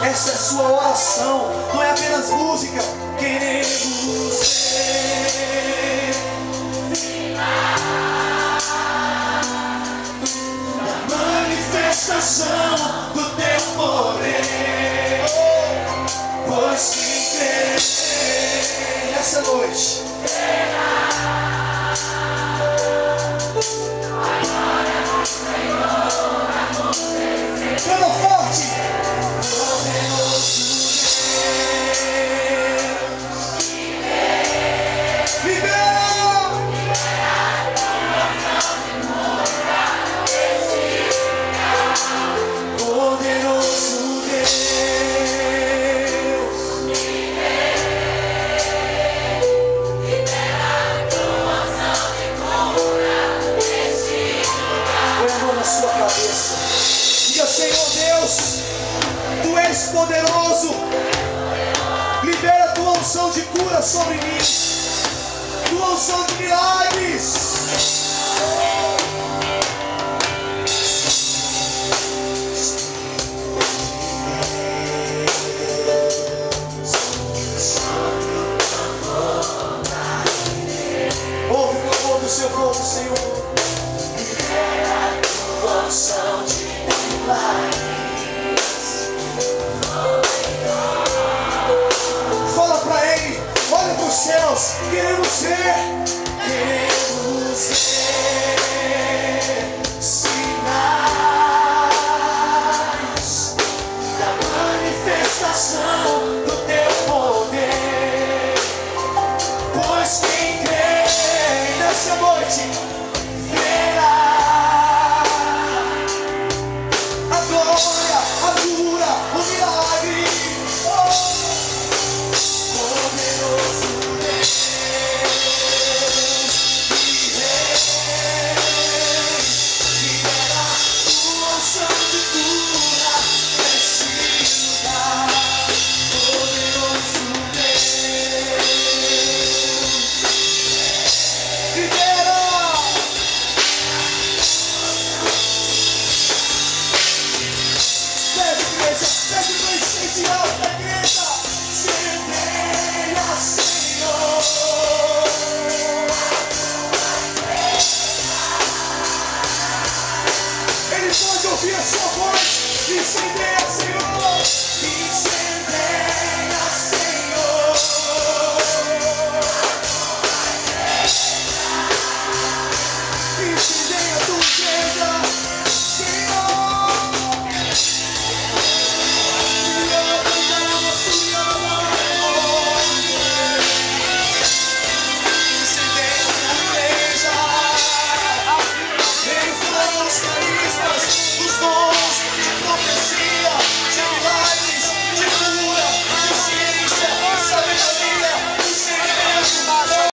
Essa é sua oração, não é apenas música. Queremos ser a manifestação do teu poder, pois quem crê nessa noite canta forte. Senhor Deus, Tu és poderoso. Libera a Tua unção de cura sobre mim, Tua unção de milagres. Ouve o clamor do seu povo, Senhor. Libera a Tua unção de fala pra Ele, olha para os céus. Queremos ver sinais da manifestação do teu poder, pois quem crê nessa noite verá a glória, a cura, o milagre. Poderoso Deus e Rei, libera tua unção de cura nesse lugar. Poderoso Deus, libera. Pede, igreja, pede no incendiar da igreja. Semeia, Senhor. Ele pode ouvir a sua voz e incendiar.